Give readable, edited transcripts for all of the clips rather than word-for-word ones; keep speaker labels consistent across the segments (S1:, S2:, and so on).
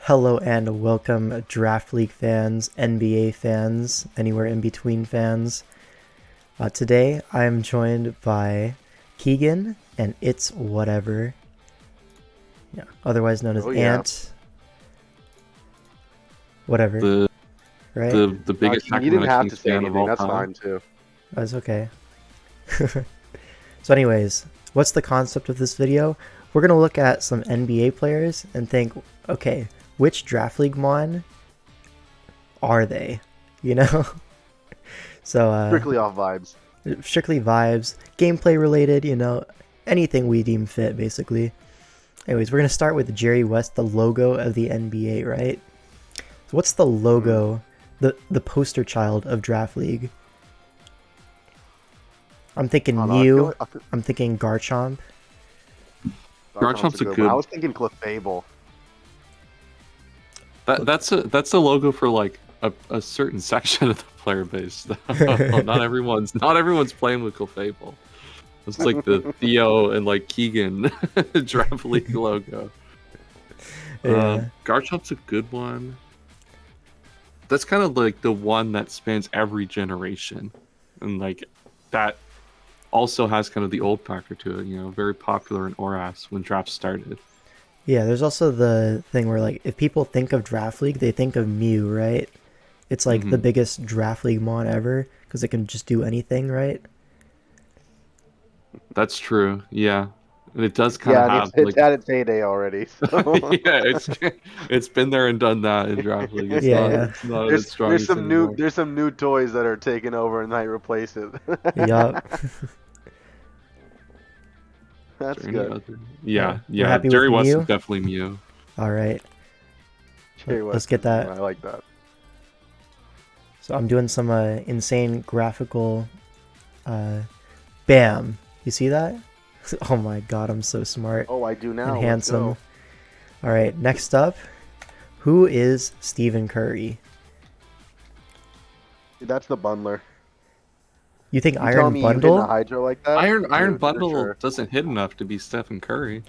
S1: Hello and welcome, Draft League fans, NBA fans, anywhere in between fans. Today I am joined by Keegan and It's Whatever, otherwise known as Ant. Whatever,
S2: the
S1: right?
S2: the biggest
S3: you didn't have to say
S2: fan of
S3: anything.
S2: all
S3: That's
S2: time.
S3: fine too.
S1: That's okay. So anyways, what's the concept of this video? We're going to look at some NBA players and think, okay, which Draft League mon are they? You know? So
S3: Strictly off vibes.
S1: strictly vibes, gameplay related, anything we deem fit, basically. Anyways, we're going to start with Jerry West, the logo of the NBA, right? So what's the logo, the poster child of Draft League? I'm thinking Mew. I'm thinking Garchomp.
S2: Garchomp's a good
S3: one. I was thinking Clefable.
S2: That's a logo for like a certain section of the player base. not everyone's playing with Clefable. It's like the Theo and like Keegan Draft League logo.
S1: Yeah.
S2: Garchomp's a good one. That's kind of like the one that spans every generation, and like that also has kind of the old factor to it. Very popular in ORAS when drafts started.
S1: Yeah, there's also the thing where, like, if people think of Draft League, they think of Mew, right? It's like the biggest Draft League mon ever because it can just do anything, right?
S2: That's true. Yeah, and it does kind of have
S3: it's had its heyday already. So.
S2: Yeah, it's been there and done that in Draft League. It's not
S3: there's some new toys that are taking over and might replace it.
S1: Yup.
S3: That's good.
S2: Yeah.
S1: Jerry
S2: West
S1: Mew?
S2: is definitely Mew.
S1: All right.
S3: Jerry West
S1: Let's get that.
S3: I like that.
S1: So I'm doing some insane graphical. Bam! You see that? Oh my god, I'm so smart.
S3: Oh, I do now.
S1: And handsome. All right, next up, who is Stephen Curry?
S3: Dude, that's the bundler.
S1: You think
S3: You
S1: Iron
S3: tell me
S1: Bundle?
S3: You hit a Hydro like that?
S2: Iron
S3: Dude,
S2: Bundle
S3: sure.
S2: doesn't hit enough to be Stephen Curry.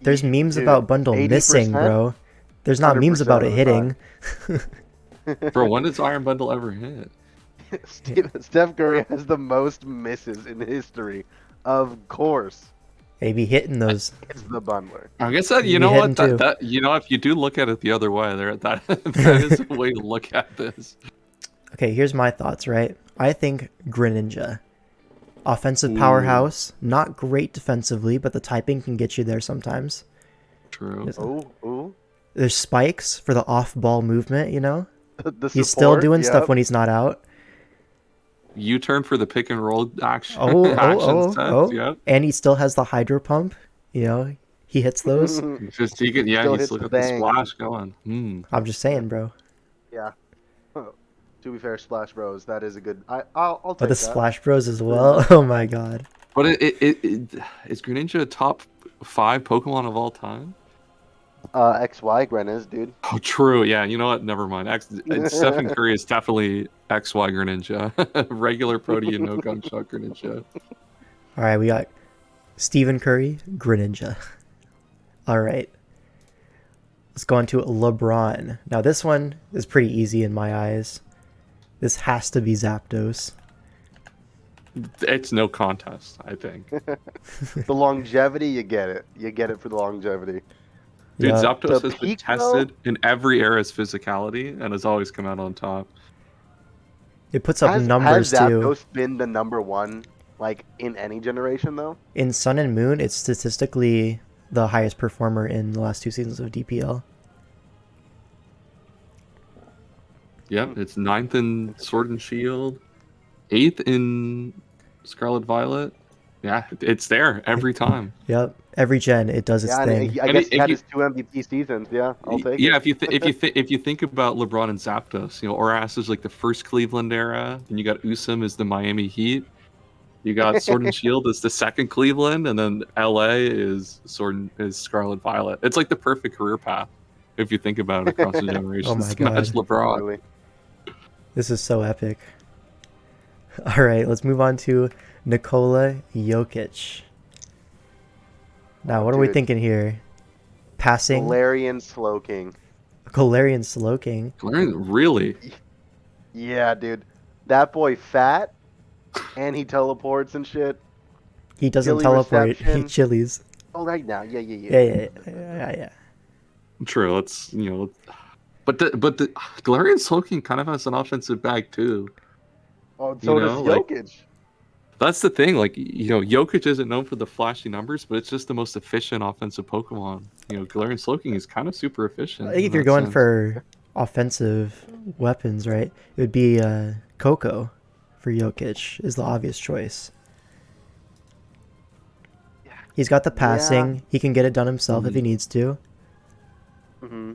S1: There's memes
S3: Dude,
S1: about Bundle missing,
S3: 80%?
S1: bro. There's not memes about it
S3: of the
S1: hitting.
S2: Bro, when does Iron Bundle ever hit?
S3: Steph Curry has the most misses in history. Of course.
S1: They be hitting those.
S3: It's the bundler.
S2: I guess that
S1: You
S2: what
S1: hitting
S2: that if you do look at it the other way, that is a way to look at this.
S1: Okay, here's my thoughts, right? I think Greninja. Offensive powerhouse, not great defensively, but the typing can get you there sometimes.
S2: True.
S3: Ooh.
S1: There's spikes for the off-ball movement,
S3: He's
S1: still doing stuff when he's not out.
S2: U-turn for the pick and roll action.
S1: Oh.
S2: Yep.
S1: And he still has the hydro pump. He hits those.
S2: He's still got the splash going.
S1: I'm just saying, bro.
S3: Yeah. To be fair, Splash Bros, that is a good. I'll take
S1: But the
S3: that.
S1: Splash Bros as well. Oh my god.
S2: But is Greninja a top 5 Pokemon of all time?
S3: XY Greninja, dude.
S2: Oh, true. Yeah, you know what? Never mind. Stephen Curry is definitely XY Greninja. Regular Protean, no gunshot Greninja.
S1: All right, we got Stephen Curry, Greninja. All right. Let's go on to LeBron. Now, this one is pretty easy in my eyes. This has to be Zapdos.
S2: It's no contest, I think.
S3: The longevity, you get it. You get it for the longevity.
S2: Dude,
S1: Yeah.
S2: Zapdos
S3: The
S2: has been
S3: peak,
S2: tested in every era's physicality and has always come out on top.
S1: It puts up
S3: Has
S1: numbers too.
S3: Zapdos been the number one, like, in any generation, though?
S1: In Sun and Moon, it's statistically the highest performer in the last 2 seasons of DPL.
S2: Yep, it's 9th in Sword and Shield, 8th in Scarlet Violet. Yeah, it's there every time.
S1: Yep, every gen it does its thing.
S3: I guess he had his 2 MVP seasons. Yeah, I'll take it.
S2: Yeah, if you think about LeBron and Zapdos, Oras is like the first Cleveland era, then you got Usam as the Miami Heat. You got Sword and Shield as the second Cleveland, and then LA is Scarlet Violet. It's like the perfect career path if you think about it across the generations.
S1: Oh my god,
S2: Match LeBron.
S3: Really.
S1: this is so epic. All right, let's move on to Nikola Jokic. Now, what are we thinking here? Passing?
S3: Valerian Slowking.
S1: Galarian Slowking.
S2: Really?
S3: Yeah, dude. That boy fat, and he teleports and shit.
S1: He doesn't
S3: Chili
S1: teleport. He
S3: reception.
S1: chilies.
S3: Oh, right now. Yeah.
S1: Yeah.
S2: True. Let's but the Galarian Sulking kind of has an offensive bag too.
S3: Oh, so does
S2: like
S3: Jokic.
S2: that's the thing. Like Jokic isn't known for the flashy numbers, but it's just the most efficient offensive Pokemon. Galarian Sulking is kind of super efficient.
S1: I think if
S2: in
S1: you're
S2: that
S1: going
S2: sense.
S1: for offensive weapons, right, it would be Coco for Jokic is the obvious choice. He's got the passing. He can get it done himself if he needs to.
S3: Mm-hmm.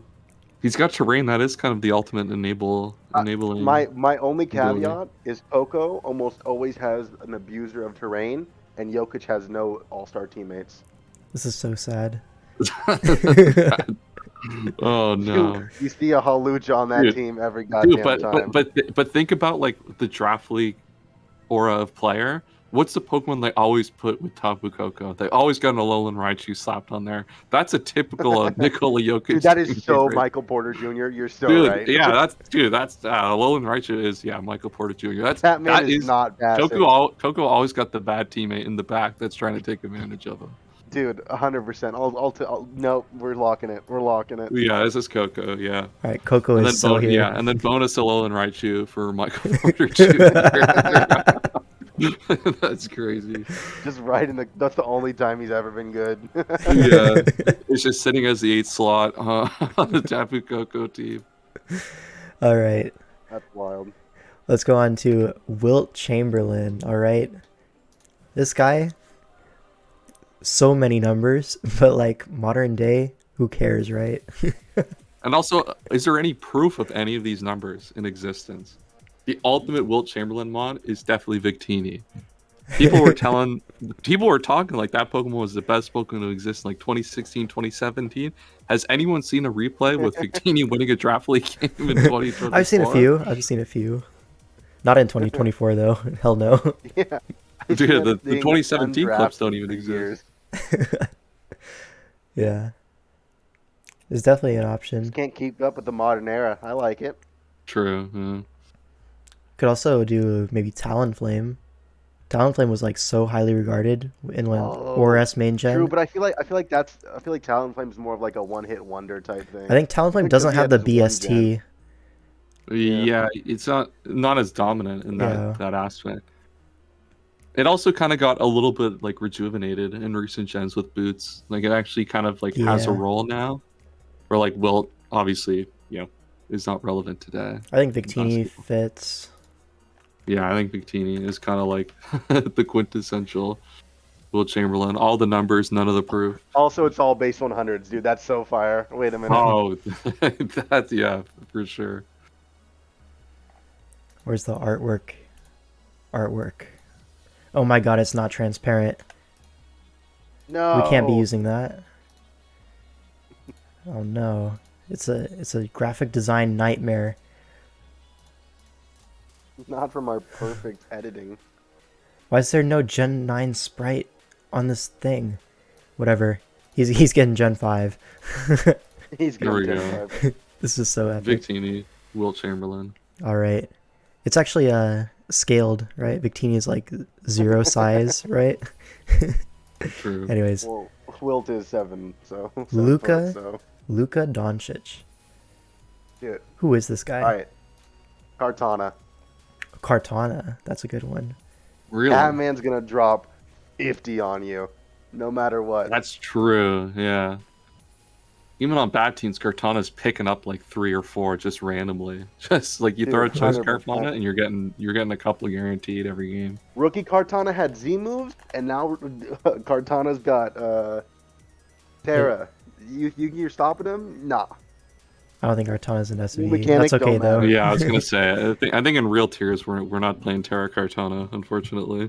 S2: He's got terrain that is kind of the ultimate enabling.
S3: My only
S2: ability.
S3: caveat is Coco almost always has an abuser of terrain, and Jokic has no all-star teammates.
S1: This is so sad.
S2: Oh no!
S3: You see a Halucha on that
S2: Dude,
S3: team every goddamn time.
S2: But think about like the draft league aura of player. What's the Pokemon they always put with Tapu Koko? They always got an Alolan Raichu slapped on there. That's a typical Nikola Jokic.
S3: Dude, that is
S2: team
S3: so
S2: favorite.
S3: Michael Porter Jr. You're so
S2: Dude,
S3: right.
S2: yeah, that's Alolan Raichu is Michael Porter Jr.
S3: That man is not bad.
S2: Coco always got the bad teammate in the back that's trying to take advantage of him.
S3: Dude, 100%. No, we're locking it. We're locking it.
S2: Yeah, this is Coco. Yeah.
S1: All right, Coco is so here.
S2: Yeah, and then bonus Alolan Raichu for Michael Porter Jr. That's crazy.
S3: Just right in the. That's the only time he's ever been good.
S2: Yeah, it's just sitting as the 8th slot on the Tapu Koko team.
S1: All right,
S3: That's wild.
S1: let's go on to Wilt Chamberlain. All right, this guy, so many numbers, but like modern day, who cares, right?
S2: And also, is there any proof of any of these numbers in existence? The ultimate Wilt Chamberlain mod is definitely Victini. People were talking like that Pokemon was the best Pokemon to exist in like 2016, 2017. Has anyone seen a replay with Victini winning a draft league game in 2024?
S1: I've seen a few. Not in 2024 though. Hell no.
S3: Yeah.
S2: Dude, the
S3: Being
S2: 2017 clips don't
S3: undrafted
S2: even
S3: for
S2: exist.
S3: years.
S1: Yeah. It's definitely an option.
S3: Just can't keep up with the modern era. I like it.
S2: True. Yeah.
S1: Could also do maybe Talonflame. Talonflame was like so highly regarded in when ORS main gen.
S3: True, but I feel like Talonflame is more of like a one-hit wonder type thing.
S1: I think Talonflame doesn't have the BST.
S2: Yeah, it's not as dominant in that aspect. It also kind of got a little bit like rejuvenated in recent gens with boots. Like it actually kind of like has a role now. Where like Wilt obviously, is not relevant today.
S1: I think Victini fits.
S2: Yeah, I think Victini is kind of like the quintessential Wilt Chamberlain. All the numbers, none of the proof.
S3: Also, it's all base 100s, dude. That's so fire. Wait a minute.
S2: Oh, that's for sure.
S1: Where's the artwork? Oh my god, it's not transparent.
S3: No.
S1: We can't be using that. Oh no. It's a graphic design nightmare.
S3: Not from our perfect editing.
S1: Why is there no Gen 9 sprite on this thing? Whatever. He's getting Gen 5.
S3: He's
S2: There we
S3: getting
S2: go.
S3: 5.
S2: This
S1: is so epic.
S2: Victini, Wilt Chamberlain.
S1: All right. It's actually scaled, right? Victini is like 0 size, right?
S2: True.
S1: Anyways.
S3: Well, Wilt is 7, so.
S1: Luka Doncic.
S3: Dude.
S1: Who is this guy?
S3: All right.
S1: Kartana. That's a good one.
S2: Really?
S3: That man's gonna drop 50 on you, no matter what.
S2: That's true. Yeah. Even on bad teams, Kartana's picking up like 3 or 4 just randomly. Just like you throw a choice scarf on it, and you're getting a couple guaranteed every game.
S3: Rookie Kartana had Z moves, and now Kartana's got Terra. You're stopping him? Nah.
S1: I don't think Kartana's an SV.
S3: Mechanic
S1: That's okay
S3: don't
S1: though.
S3: matter.
S2: Yeah, I was gonna say. I think in real tiers we're not playing Terra Kartana, unfortunately.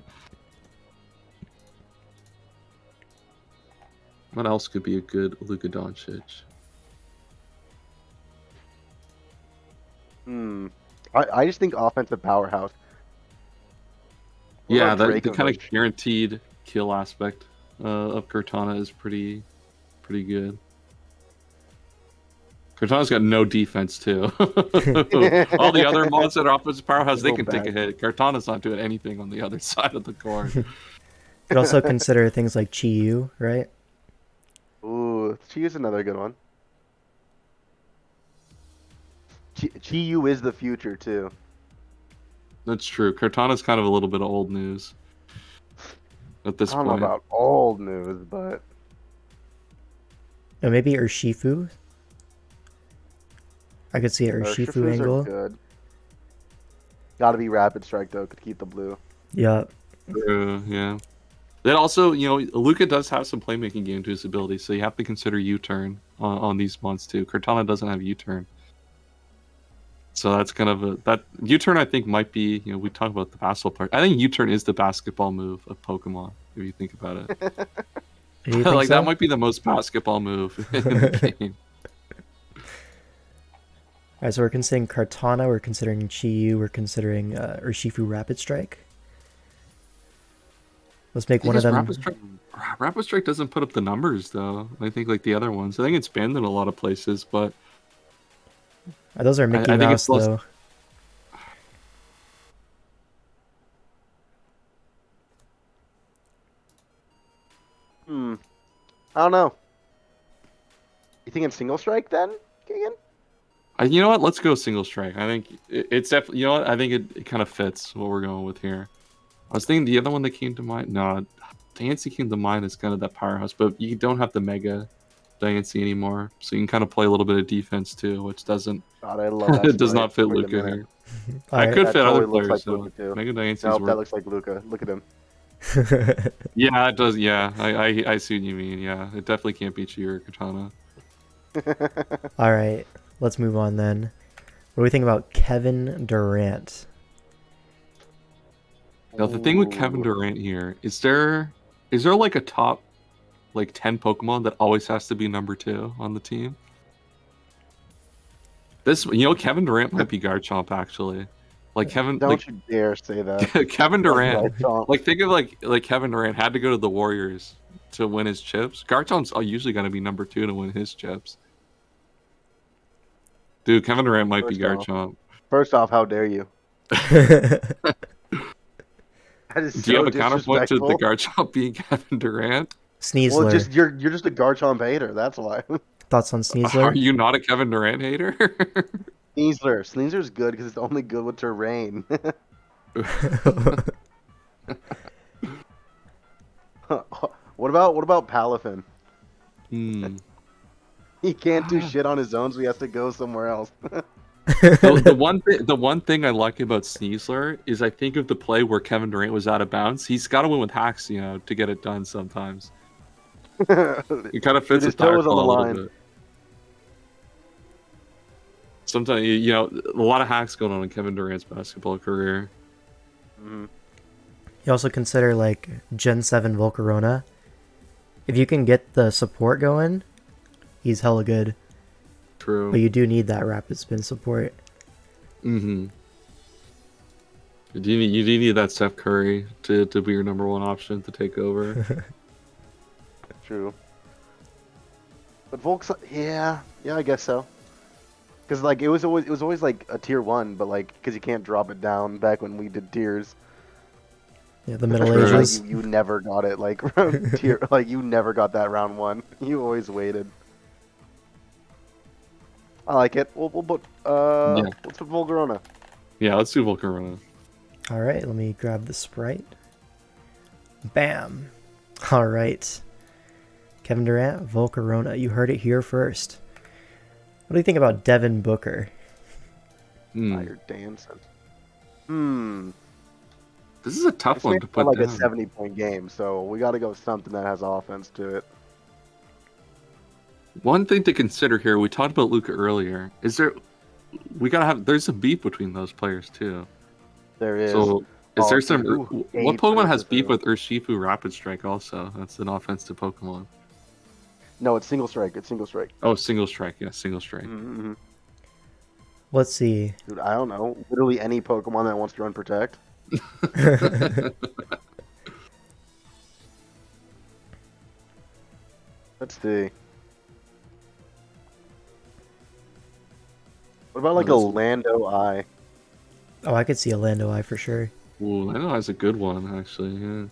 S2: What else could be a good Lucadonic?
S3: I just think offensive powerhouse. What
S2: Yeah,
S3: about
S2: the kind of
S3: Dracovic?
S2: guaranteed kill aspect of Kartana is pretty good. Kartana's got no defense too. All the other mons that are offensive powerhouse, they
S3: Go
S2: can take a
S3: back.
S2: hit. Kartana's not doing anything on the other side of the court.
S1: Could also consider things like Chi-Yu, right?
S3: Ooh, Chi-Yu's another good one. Chi-Yu is the future too.
S2: That's true. Kartana's kind of a little bit of old news at this
S3: I don't know
S2: point.
S3: about old news, but
S1: Or maybe Urshifu. I could see an Urshifu
S3: Shifus
S1: angle.
S3: are good. Gotta be Rapid Strike though, could keep the blue.
S1: Yep.
S2: Yeah. Then also, Luca does have some playmaking game to his ability, so you have to consider U-turn on these mons too. Kartana doesn't have U-turn. So that's kind of that U-turn I think might be, we talk about the basketball part. I think U-turn is the basketball move of Pokemon, if you think about it.
S1: Do you think
S2: Like
S1: so?
S2: that might be the most basketball move in the game.
S1: Alright, so we're considering Kartana, we're considering Chi-Yu, we're considering Urshifu Rapid Strike. Let's make one of them.
S2: Rapid Strike doesn't put up the numbers though. I think like the other ones. I think it's banned in a lot of places, but
S1: Those are Mickey
S2: I think
S1: Mouse,
S2: it's
S1: though.
S3: I don't know. You think it's single strike then, Keegan?
S2: you know what? Let's go single strike. I think it's definitely. You know what? I think it kind of fits what we're going with here. I was thinking the other one that came to mind. No, Diancie came to mind as kind of that powerhouse, but you don't have the Mega Diancie anymore, so you can kind of play a little bit of defense too, which doesn't.
S3: God, I love that.
S2: It does
S3: sprite.
S2: not fit
S3: Wait a
S2: Luca
S3: minute.
S2: here. I
S1: Alright.
S2: could
S3: That
S2: fit other
S3: totally looks
S2: players
S3: like
S2: though.
S3: Luca, too.
S2: Mega Diancie's
S3: Nope, that
S2: work.
S3: looks like Luca. Look at him.
S2: Yeah, it does. Yeah, I see what you mean. Yeah, it definitely can't beat you or Katana.
S1: Alright, let's move on then. What do we think about Kevin Durant?
S2: Now the thing with Kevin
S3: Ooh.
S2: Durant here is there like a top like 10 Pokemon that always has to be number 2 on the team? This Kevin Durant might be Garchomp actually. Like Kevin
S3: Don't you dare say that.
S2: Kevin Durant.
S3: Garchomp.
S2: Like think of like Kevin Durant had to go to the Warriors to win his chips. Garchomp's usually going to be number 2 to win his chips. Dude, Kevin Durant might be Garchomp.
S3: First off, how dare you? That is
S2: Do you
S3: so
S2: have a counterpoint to the
S3: disrespectful.
S2: Garchomp being Kevin Durant?
S1: Sneasler.
S3: Well, you're just a Garchomp hater. That's why.
S1: Thoughts on
S2: Are
S1: Sneasler?
S2: you not a Kevin Durant hater?
S3: Sneasler's good because it's only good with terrain. What about Palafin?
S2: Hmm.
S3: He can't do shit on his own, so he has to go somewhere else.
S2: The one thing I like about Sneasler is I think of the play where Kevin Durant was out of bounds. He's got to win with hacks, to get it done sometimes. It kind of fits
S3: His
S2: with
S3: toe was on the
S2: Firefall a
S3: line.
S2: little bit. Sometimes, a lot of hacks going on in Kevin Durant's basketball career.
S3: Mhm.
S1: You also consider like Gen 7 Volcarona. If you can get the support going, he's hella good.
S2: True.
S1: But you do need that rapid spin support.
S2: Mm-hmm. You do need that Steph Curry to be your number one option to take over.
S3: True. But Volk's, yeah, I guess so. Because like it was always like a tier 1, but like because you can't drop it down back when we did tiers.
S1: Yeah, the Middle
S3: Especially,
S1: Ages.
S3: like, you never got it like tier, like you never got that round 1. You always waited. I like it. We'll put let's put Volcarona.
S2: Yeah, let's do Volcarona.
S1: Alright, let me grab the sprite. Bam! Alright. Kevin Durant, Volcarona. You heard it here first. What do you think about Devin Booker?
S3: Now you're dancing.
S2: This is a tough one to put
S3: like
S2: down.
S3: a 70-point game, so we got to go with something that has offense to it.
S2: One thing to consider here, we talked about Luca earlier. There's some beef between those players too.
S3: There is.
S2: So is there some?
S3: dude,
S2: What Pokemon has
S3: Urshifu.
S2: beef with Urshifu Rapid Strike? Also, that's an offensive Pokemon.
S3: No, it's single strike. It's single strike.
S2: Oh, Single Strike. Yeah, Single Strike.
S3: Mm-hmm.
S1: Let's see.
S3: Dude, I don't know. Literally any Pokemon that wants to run Protect. Let's see. What about like a
S2: that's-
S3: Lando eye?
S1: Oh, I could see a Lando eye for sure.
S2: Ooh, I know that's a good one actually.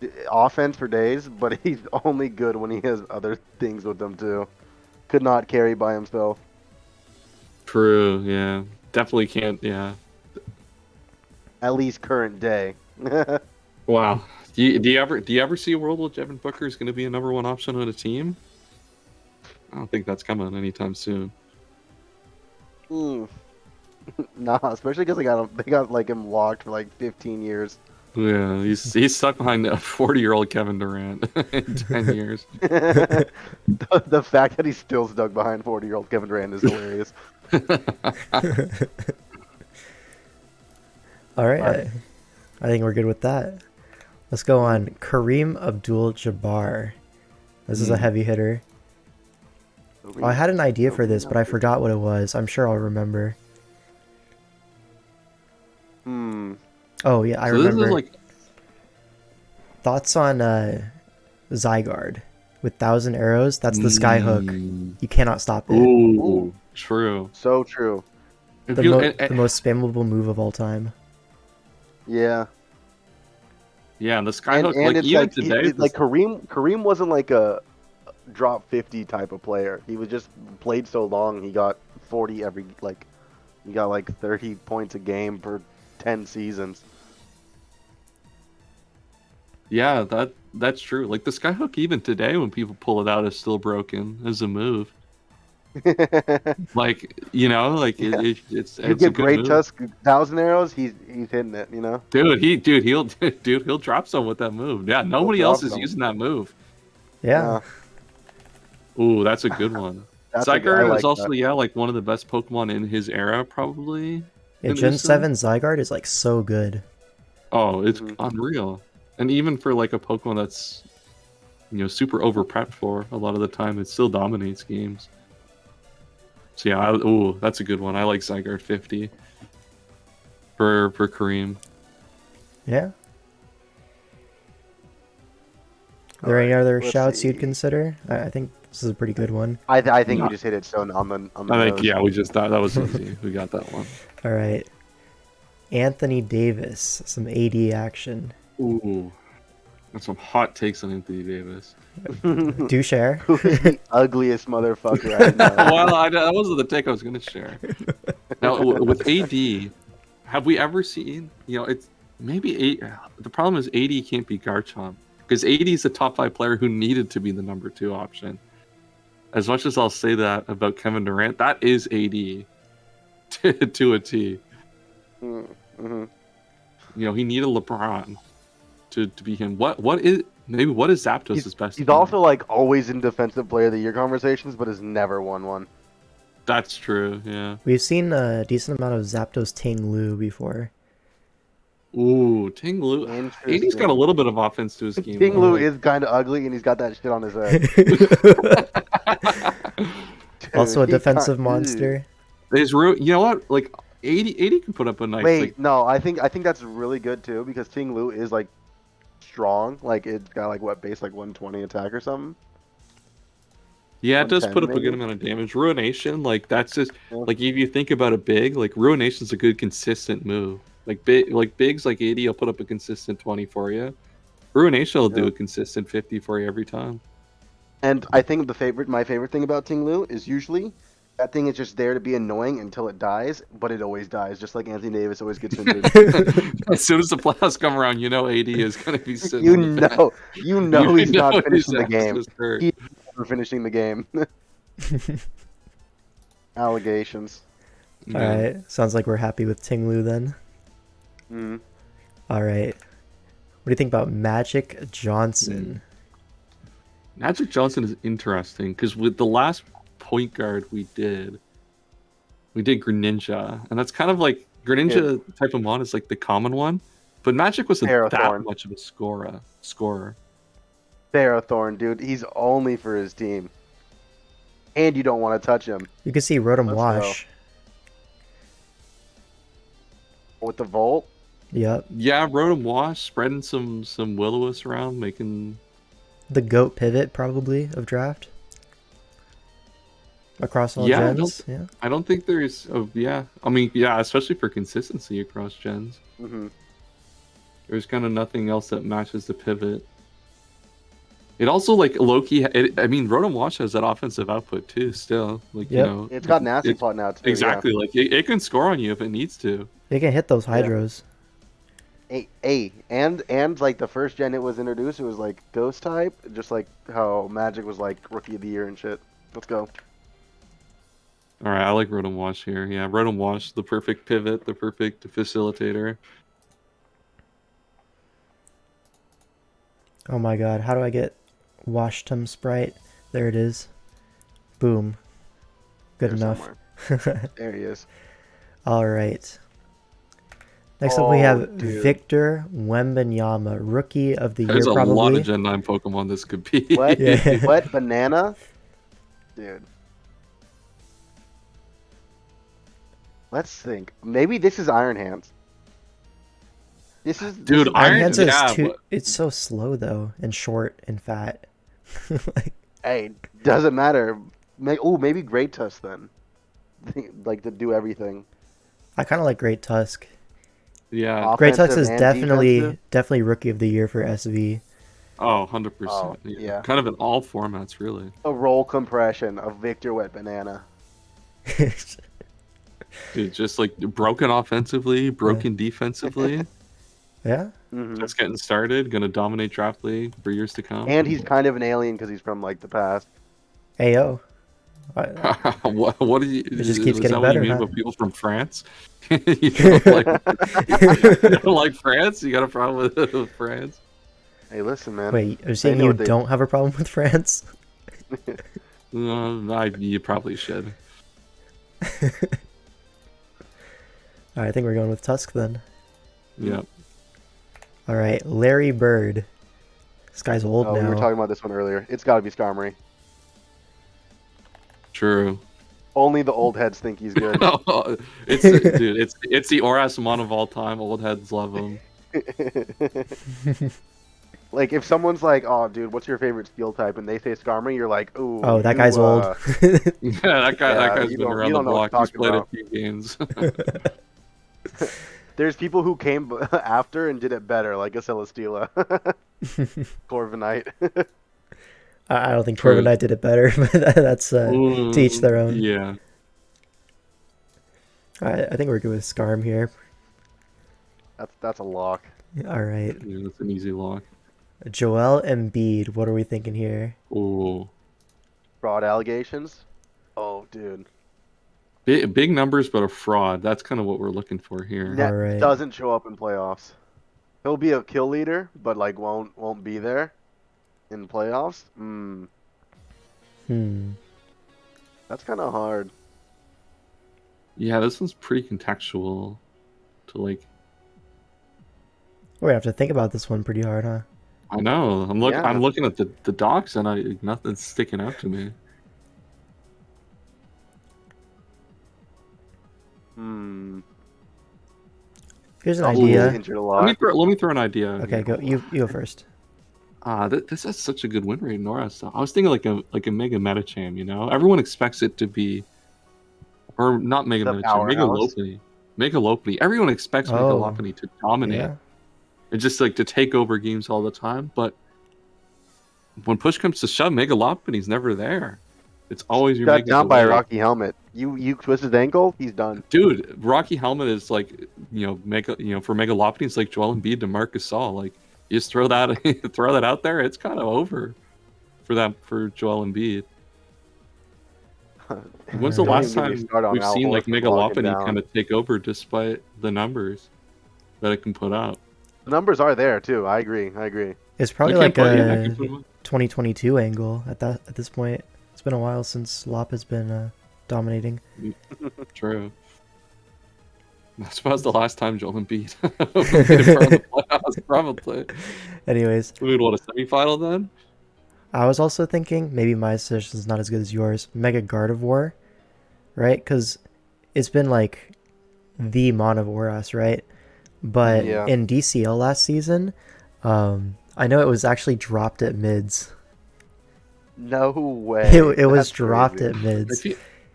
S2: Yeah.
S3: Offense for days, but he's only good when he has other things with him too. Could not carry by himself.
S2: True. Yeah. Definitely can't. Yeah.
S3: At least current day.
S2: Wow. Do you ever see a world where Devin Booker is going to be a number one option on a team? I don't think that's coming anytime soon.
S3: Mm. Nah, especially because they got like him locked for like 15 years.
S2: Yeah, he's stuck behind a 40-year-old Kevin Durant in 10 years.
S3: The fact that he's still stuck behind 40-year-old Kevin Durant is hilarious.
S1: All right,
S3: Alright.
S1: I think we're good with that. Let's go on. Kareem Abdul-Jabbar. This is a heavy hitter. Oh, I had an idea for this, but I forgot what it was. I'm sure I'll remember.
S3: Hmm.
S1: Oh yeah, I
S2: So this
S1: remember.
S2: is like,
S1: Thoughts on Zygarde with 1,000 arrows? That's the Skyhook. You cannot stop it.
S2: Ooh, true.
S3: So true.
S2: If
S1: The,
S2: you,
S1: the most spammable move of all time.
S3: Yeah.
S2: yeah, and the Skyhook,
S3: And
S2: like
S3: it's
S2: even
S3: like
S2: today,
S3: like Kareem wasn't like a drop 50 type of player. He was just played so long. He got 40 every he got like 30 points a game for 10 seasons.
S2: yeah, that's true. Like the Skyhook, even today, when people pull it out, is still broken as a move. Like like
S3: Yeah.
S2: it's
S3: You
S2: a
S3: get
S2: good
S3: great
S2: move.
S3: tusk 1,000 arrows. He's hitting it. You know.
S2: He'll drop some with that move. Yeah, nobody else
S3: drop
S2: is
S3: some.
S2: using that move.
S1: Yeah.
S2: Ooh, that's a good one.
S3: I
S2: Zygarde
S3: like
S2: is also
S3: that.
S2: like one of the best Pokemon in his era, probably.
S1: Yeah,
S2: in
S1: Gen
S2: Uso.
S1: 7 Zygarde is like so good.
S2: Oh, it's
S3: Mhm.
S2: unreal. And even for like a Pokemon that's super over prepped for, a lot of the time it still dominates games. So yeah, that's a good one. I like Zygarde 50 for Kareem.
S1: Yeah. Are there any
S3: Alright,
S1: other
S3: let's
S1: shouts you'd
S3: see.
S1: consider? I think this is a pretty good one.
S3: I think
S2: Yeah.
S3: we just hit it so on the
S2: I
S3: nose.
S2: think we just thought that was easy. We got that one.
S1: All right. Anthony Davis, some AD action.
S2: Ooh, that's some hot takes on Anthony Davis.
S1: Do share.
S3: Who's the ugliest motherfucker I know?
S2: Well, that wasn't the take I was going to share. Now, with AD, have we ever seen, it's maybe the problem is AD can't be Garchomp because AD is the top 5 player who needed to be the number 2 option. As much as I'll say that about Kevin Durant, that is AD to a T.
S3: Mm-hmm.
S2: He needed LeBron to be him. What is Zapdos' best?
S3: He's
S2: team?
S3: also like always in defensive player of the year conversations, but has never won one.
S2: That's true. Yeah.
S1: We've seen a decent amount of Zapdos Ting Lu before.
S2: Ooh, Ting Lu. AD's got a little bit of offense to his game.
S3: Ting
S2: though,
S3: Lu
S2: like-
S3: is kind of ugly, and he's got that shit on his head.
S1: Also a
S3: Dude, he
S1: defensive
S3: can't-
S1: monster.
S2: There's room. You know what? Like 80 can put up a nice.
S3: Wait,
S2: Like,
S3: no, I think that's really good too because Ting Lu is like strong. Like it's got like what base like 120 attack or something.
S2: yeah, it does
S3: 110
S2: put up a good
S3: maybe?
S2: amount of damage. Ruination, like that's just
S3: Yeah.
S2: like if you think about a big, like Ruination's a good consistent move. Like bigs like 80 will put up a consistent 20 for you. Ruination will do
S3: Yeah.
S2: a consistent 50 for you every time.
S3: And I think my favorite thing about Ting Lu is usually that thing is just there to be annoying until it dies, but it always dies, just like Anthony Davis always gets injured.
S2: As soon as the playoffs come around, AD is gonna be sitting.
S3: you
S2: on the bench.
S3: know he's not
S2: his
S3: finishing the
S2: ass
S3: game.
S2: is hurt.
S3: He's never finishing the game. Allegations.
S1: All
S2: Yeah.
S1: right. Sounds like we're happy with Ting Lu then.
S3: Mm.
S1: All right. What do you think about Magic Johnson?
S2: Magic Johnson is interesting because with the last point guard we did Greninja, and that's kind of like Greninja type of mon is like the common one, but Magic wasn't that
S3: Parathorn.
S2: much of a scorer.
S3: Parathorn, dude, he's only for his team. And you don't want to touch him.
S1: You can see Rotom
S3: Let's
S1: Wash.
S3: With the Volt,
S1: Yep.
S2: Yeah, Rotom Wash, spreading some Will-O-Wisp around, making
S1: The GOAT pivot probably of draft. across all
S2: Yeah,
S1: gens. Yeah.
S2: I don't think there's yeah. I mean, yeah, especially for consistency across gens.
S3: Mm-hmm.
S2: There's kind of nothing else that matches the pivot. It also like Loki. I mean, Rotom Wash has that offensive output too. Still, like
S1: Yep.
S3: It's got nasty pot now too.
S2: Exactly. Like it can score on you if it needs to.
S1: They can hit those hydros.
S3: Yeah. And like the first gen it was introduced, it was like Ghost type, just like how Magic was like Rookie of the Year and shit. Let's go.
S2: All right, I like Rotom Wash here. Yeah, Rotom Wash, the perfect pivot, the perfect facilitator.
S1: Oh my god, how do I get Washtum Sprite? There it is. Boom. Good
S3: There
S1: enough.
S3: There he is.
S1: Alright. Next up we have
S3: dude.
S1: Victor Wembanyama, Rookie of the
S2: There's
S1: Year
S2: a
S1: probably.
S2: lot of Gen 9 Pokemon this could be.
S3: What?
S1: Yeah.
S3: What banana? Dude. Let's think. Maybe this is Iron Hands. This is
S2: Dude,
S1: Iron
S2: Iron
S1: Hands
S2: yeah,
S1: is too.
S2: but-
S1: It's so slow though, and short and fat. Like,
S3: Hey, doesn't matter. Maybe Great Tusk then. Like to do everything.
S1: I kind of like Great Tusk.
S2: Yeah.
S1: Great Tusk
S3: Offensive
S1: is
S3: and
S1: definitely
S3: defensive.
S1: Rookie of the Year for SV.
S2: Oh, 100%.
S3: Oh, yeah.
S2: Kind of in all formats, really.
S3: A roll compression of Victor Wet Banana.
S2: Dude, just like broken offensively, broken defensively.
S1: Yeah.
S3: Mm-hmm.
S2: Just getting started, gonna dominate draft league for years to come.
S3: And he's kind of an alien because he's from like the past.
S1: Ayo.
S2: what do you?
S1: It just keeps
S2: is
S1: getting
S2: that what
S1: better,
S2: you mean
S1: huh?
S2: with people from France? you don't like France? You got a problem with France?
S3: Hey, listen, man.
S1: Wait, you're saying
S3: know
S1: you
S3: what they-
S1: don't have a problem with France?
S2: You probably should.
S1: Alright, I think we're going with Tusk then.
S2: Yeah.
S1: Alright, Larry Bird. This guy's old
S3: Oh,
S1: now.
S3: we were talking about this one earlier. It's got to be Skarmory.
S2: True.
S3: Only the old heads think he's good.
S2: It's the Orasmon of all time. Old heads love him.
S3: Like if someone's like, "Oh, dude, what's your favorite steel type?" and they say Skarmory, you're like, "Ooh."
S1: Oh, that
S3: you,
S1: guy's old.
S2: Yeah, that guy's
S3: you
S2: been
S3: don't-
S2: around
S3: you
S2: the
S3: don't know what
S2: block. He's
S3: you're
S2: played
S3: talking
S2: a few games.
S3: There's people who came after and did it better, like a Celesteela, Corviknight.
S1: I don't think
S2: True.
S1: Corviknight did it better, but that's to each their own.
S2: Yeah.
S1: I think we're good with Skarm here.
S3: That's a lock.
S1: Alright.
S2: Yeah, that's an easy lock.
S1: Joel Embiid, what are we thinking here?
S2: Oh,
S3: Fraud allegations. Oh, dude.
S2: big numbers, but a fraud. That's kind of what we're looking for here.
S3: Net
S1: Alright.
S3: doesn't show up in playoffs. He'll be a kill leader, but like won't be there in playoffs. That's kind of hard.
S2: Yeah, this one's pretty contextual to like.
S1: We're gonna have to think about this one pretty hard, huh?
S2: I know. I'm
S3: Yeah.
S2: looking at the docs and nothing's sticking out to me.
S1: Here's an
S2: Oh,
S1: idea.
S3: Injured a
S2: Let
S3: lot.
S2: me throw an idea.
S1: Okay, go. You go first.
S2: This has such a good win rate in Nora stuff. I was thinking like a Mega Metacham, you know? Everyone expects it to be, or not Mega
S3: The
S2: Metacham, Mega
S3: powerhouse.
S2: Lopunny. Mega Lopunny. Everyone expects Mega
S1: Oh.
S2: Lopunny to dominate.
S1: Yeah.
S2: And just like to take over games all the time. But when push comes to shove, Mega Lopunny's never there. It's always your
S3: Got
S2: Mega
S3: down by a
S2: delay.
S3: Rocky Helmet. You twist his ankle, he's done.
S2: Dude, Rocky Helmet is like, for Mega Lopunny, it's like Joel Embiid to Marcus Gasol. Like, you just throw that out there, it's kind of over for Joel Embiid. When's the
S1: Don't
S2: last
S3: even get me
S2: time
S3: started on
S2: we've
S3: Al
S2: seen like
S3: Horford
S2: Mega
S3: locking
S2: Lopunny
S3: down.
S2: kind of take over despite the numbers that it can put up?
S3: The numbers are there too. I agree.
S1: It's probably
S2: You
S1: like
S2: can't put- yeah,
S1: a
S2: you can put-
S1: 2022 angle at this point. It's been a while since Lop has been dominating.
S2: True. I suppose the last time Joel Embiid made it far in the playoffs, probably.
S1: Anyways,
S2: We would want a semifinal then.
S1: I was also thinking maybe my suggestion is not as good as yours. Mega Gardevoir, right? Because it's been like the Monovoras, right? But
S3: Yeah.
S1: in DCL last season, I know it was actually dropped at mids.
S3: No way.
S1: It was
S3: That's
S1: dropped
S3: crazy.
S1: at mids.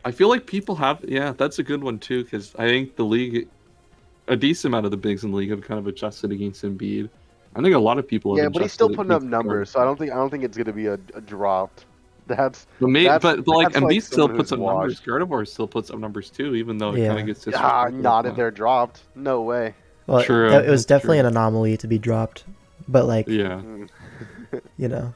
S2: I feel like people have, that's a good one too, because I think the league, a decent amount of the bigs in the league have kind of adjusted against Embiid. I think a lot of people have
S3: Yeah, but he's still
S2: adjusted
S3: putting up
S2: against
S3: numbers, so I don't think it's gonna be a drop. That's
S2: but like
S3: that's like
S2: Embiid still
S3: someone
S2: puts
S3: who's
S2: up numbers.
S3: washed.
S2: Gardevoir still puts up numbers too, even though it kind
S1: Yeah.
S2: of gets
S3: Ah,
S2: disrespected.
S3: not if they're dropped. No way.
S1: Well,
S2: True,
S1: it was
S2: that's
S1: definitely
S2: true.
S1: an anomaly to be dropped, but like,
S2: Yeah,
S3: Mm.
S1: you know,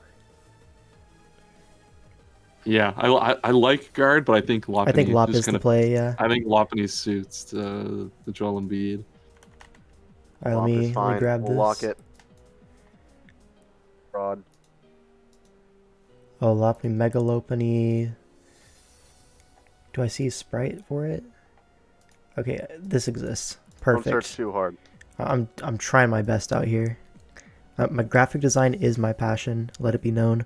S2: yeah. I like guard, but I think Lopunny
S1: I think Lop
S2: just
S1: is
S2: kind
S1: the
S2: of.
S1: play. Yeah.
S2: I think Lopunny suits the Joel Embiid.
S1: All right,
S3: Lop is
S1: let me
S3: fine.
S1: grab
S3: We'll
S1: this.
S3: lock it. Fraud.
S1: Oh, Lopunny, Mega Lopunny. Do I see Sprite for it? Okay, this exists.
S3: Don't search
S1: Perfect.
S3: too hard.
S1: I'm trying my best out here. My graphic design is my passion. Let it be known.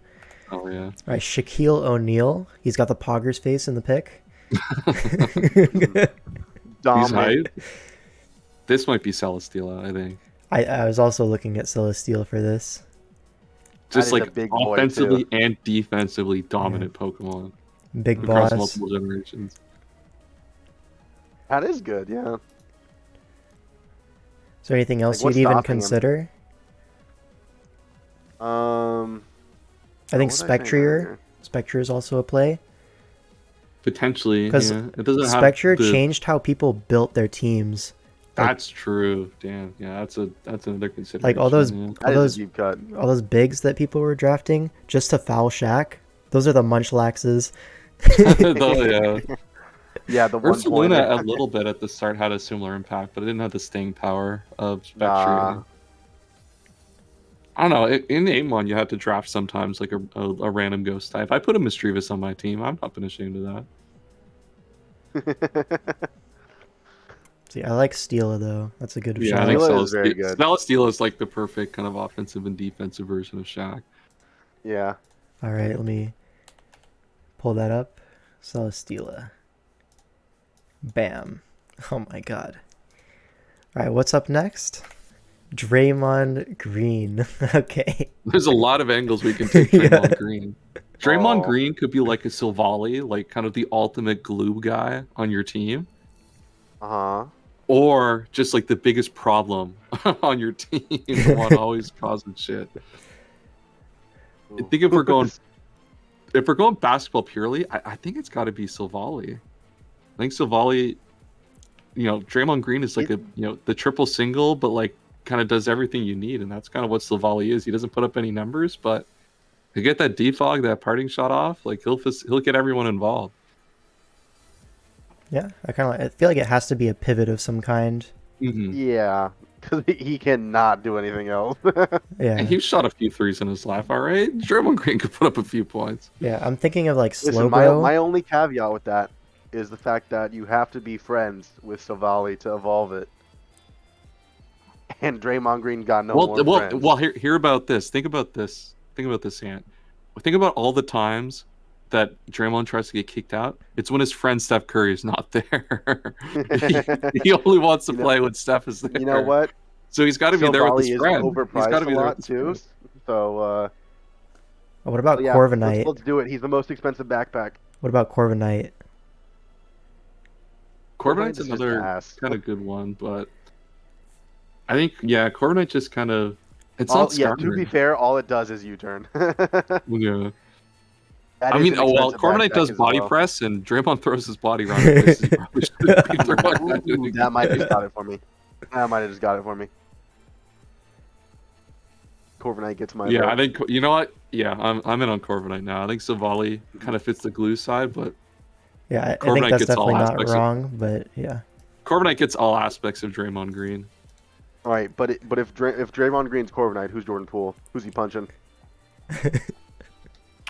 S2: Oh yeah.
S1: All right, Shaquille O'Neal. He's got the Poggers face in the pic.
S2: He's
S3: Dominant.
S2: hype. This might be Celesteela, I think.
S1: I was also looking at Celesteal for this.
S2: Just
S3: is a
S2: like
S3: big boy,
S2: offensively and defensively dominant Pokemon
S1: Big
S2: across
S1: boss.
S2: multiple generations.
S3: That is good. Yeah.
S1: Is there anything else
S3: what's
S1: you'd even
S3: stopping him?
S1: consider? I think
S3: what was I saying
S1: Spectrier.
S3: earlier?
S1: Spectrier is also a play.
S2: Potentially,
S1: Because
S2: yeah. It doesn't have
S1: Spectrier
S2: the...
S1: changed how people built their teams.
S2: That's true. Damn. Yeah, that's another consideration.
S1: Like all those
S2: yeah.
S3: That is a deep cut.
S1: all those bigs that people were drafting just to foul Shaq. Those are the Munchlaxes.
S2: Though, yeah.
S3: Yeah, the one
S2: Ursaluna
S3: pointer.
S2: a little bit at the start had a similar impact, but it didn't have the staying power of Spectrier.
S3: Nah.
S2: I don't know. In the Amon, you have to draft sometimes like a random ghost type. I put a Misdreavus on my team. I'm not been ashamed of that.
S1: See, I like Steela though. That's a good
S2: Yeah,
S1: shot.
S2: I think
S3: Steela is very good.
S2: Celesteela is like the perfect kind of offensive and defensive version of Shaq.
S3: Yeah.
S1: All right, let me pull that up. Celesteela. Bam. Oh my god. All right, what's up next? Draymond Green. Okay.
S2: There's a lot of angles we can take Draymond
S1: Yeah.
S2: Green. Draymond
S3: Oh.
S2: Green could be like a Silvally, like kind of the ultimate glue guy on your team,
S3: Uh huh.
S2: or just like the biggest problem on your team, the one always causing shit. I think if we're going basketball purely, I think it's got to be Silvally. I think Silvally, Draymond Green is like the triple single, but like kind of does everything you need, and that's kind of what Silvally is. He doesn't put up any numbers, but to get that defog, that parting shot off, like he'll get everyone involved.
S1: Yeah, I feel like it has to be a pivot of some kind.
S2: Mm-hmm.
S3: Yeah, because he cannot do anything else.
S1: Yeah.
S2: And he shot a few threes in his life, all right? Draymond Green could put up a few points.
S1: Yeah, I'm thinking of like
S3: Listen,
S1: Slowbro.
S3: my only caveat with that is the fact that you have to be friends with Savali to evolve it. And Draymond Green got no more friends.
S2: Well, hear about this. Think about this. Ant. Think about all the times that Draymond tries to get kicked out. It's when his friend Steph Curry is not there. he only wants to play when Steph is there.
S3: You know what?
S2: So he's got to be there with
S3: Savali
S2: his friend.
S3: is overpriced a lot too. So
S1: What about
S3: yeah,
S1: Corviknight?
S3: let's do it. He's the most expensive backpack.
S1: What about Corviknight?
S2: Corviknight's
S3: just
S2: another
S3: ass.
S2: kind of good one, but I think Corviknight just kind of it's
S3: To
S2: not
S3: be
S2: Skarmory.
S3: fair, all it does is U-turn.
S2: Yeah.
S3: That
S2: I
S3: is
S2: mean,
S3: an
S2: well,
S3: expensive
S2: Corviknight
S3: backpack
S2: does
S3: as
S2: body
S3: well.
S2: press, and Draymond throws his body around in places he probably shouldn't be throwing.
S3: Ooh, that might have just got it for me. Corviknight gets my
S2: Yeah,
S3: vote.
S2: I think you know what? Yeah, I'm in on Corviknight now. I think Savali kind of fits the glue side, but
S1: Yeah, I think
S2: Corviknight
S1: that's
S2: gets all
S1: definitely not
S2: aspects of-
S1: wrong, but yeah.
S2: Corviknight gets all aspects of Draymond Green.
S3: All right, but if Draymond Green's Corviknight, who's Jordan Poole? Who's he punching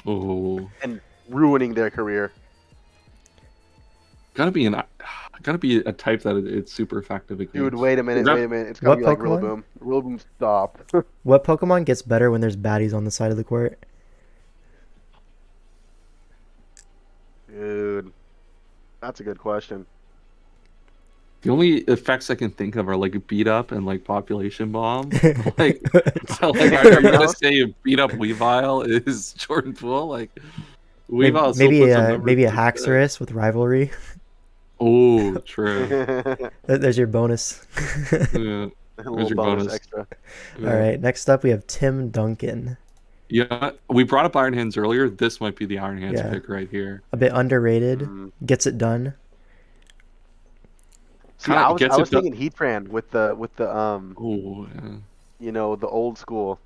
S2: Oh,
S3: and ruining their career?
S2: gotta be a type that it's super effective against.
S3: Dude, wait a minute. It's
S1: What
S3: gonna be like
S1: Pokemon?
S3: Rillaboom. Rillaboom, stop.
S1: What Pokemon gets better when there's baddies on the side of the court?
S3: Dude, that's a good question.
S2: The only effects I can think of are like beat up and like population bomb. like, are you gonna say beat up Weavile is Jordan Poole? Like, We've also
S1: maybe
S2: put some numbers
S1: maybe a
S2: like that.
S1: Haxorus with rivalry.
S2: Oh, true.
S1: There's your bonus.
S2: Yeah.
S3: A
S2: There's
S3: little
S2: your
S3: bonus
S2: bonus.
S3: extra.
S1: All right, next up we have Tim Duncan.
S2: Yeah, we brought up Iron Hands earlier. This might be the Iron Hands
S1: Yeah.
S2: pick right here.
S1: A bit underrated.
S3: Mm.
S1: Gets it done.
S3: See,
S2: Kinda
S3: I was
S2: gets it done.
S3: thinking Heatran with the
S2: Oh, yeah.
S3: you know, the old school.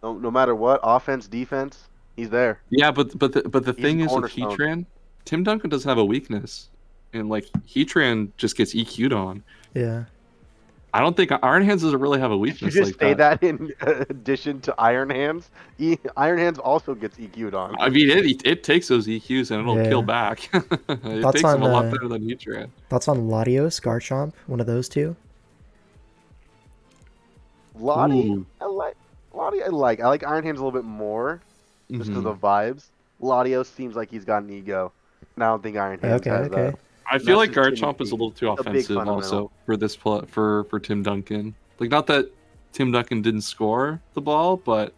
S3: No matter what, offense, defense, he's there.
S2: Yeah, but the
S3: He's
S2: thing
S3: a
S2: is with
S3: cornerstone.
S2: Heatran, Tim Duncan doesn't have a weakness, and like Heatran just gets EQ'd on.
S1: Yeah.
S2: I don't think Iron Hands doesn't really have a
S3: Did you
S2: weakness
S3: just
S2: like
S3: say
S2: that.
S3: that in addition to Iron Hands? Iron Hands also gets EQ'd on.
S2: I mean, it takes those EQs and it'll
S1: Yeah.
S2: kill back. It
S1: Thoughts
S2: takes them a
S1: on,
S2: lot better than Heatran.
S1: Thoughts on Latios, Garchomp? One of those two?
S3: Lottie,
S2: Ooh.
S3: I like. Lottie, I like. I like Iron Hands a little bit more, just because
S2: Mhm.
S3: of the vibes. Latios seems like he's got an ego, and I don't think Iron Hands
S1: Okay,
S3: has
S1: okay.
S3: that.
S2: I feel like
S3: That's just
S2: Garchomp is a little too
S3: a big
S2: offensive
S3: fundamental.
S2: also for this for Tim Duncan. Like, not that Tim Duncan didn't score the ball, but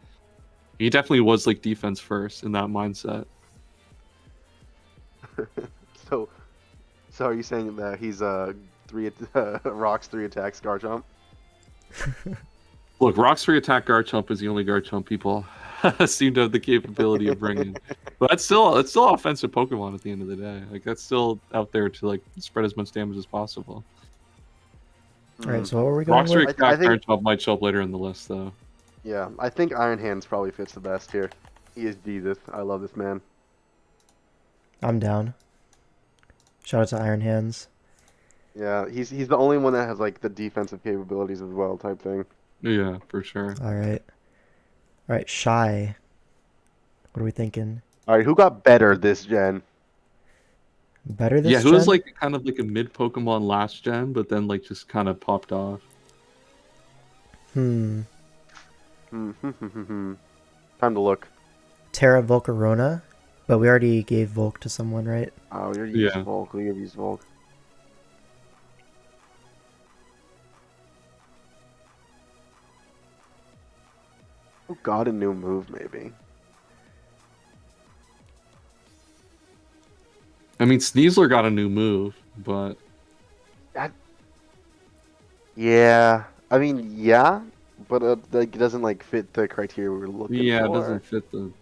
S2: he definitely was like defense first in that mindset.
S3: So are you saying that he's rocks 3 attacks Garchomp?
S2: Look, Rock's free attack Garchomp is the only Garchomp people seem to have the capability of bringing. But it's still offensive Pokemon at the end of the day. Like, that's still out there to like spread as much damage as possible.
S1: All right, so what were we going
S2: Rock's free
S1: with?
S3: I
S2: attack
S3: think-
S2: Garchomp might show up later in the list though.
S3: Yeah, I think Iron Hands probably fits the best here. He is Jesus. I love this man.
S1: I'm down. Shout out to Iron Hands.
S3: Yeah, he's the only one that has like the defensive capabilities as well, type thing.
S2: Yeah, for sure.
S1: All right. All right, Shy. What are we thinking?
S3: All right, who got better this gen?
S1: Better this
S2: Yeah, who was
S1: gen?
S2: like kind of like a mid Pokemon last gen, but then like just kind of popped off.
S3: Time to look.
S1: Terra Volcarona, but we already gave Volk to someone, right?
S3: Oh, you're used
S2: Yeah.
S3: Volk. You've used Volk. Who got a new move, maybe?
S2: I mean, Sneasler got a new move, but
S3: Yeah, I mean, yeah, but like it doesn't like fit the criteria we were looking
S2: yeah,
S3: for.
S2: it doesn't fit the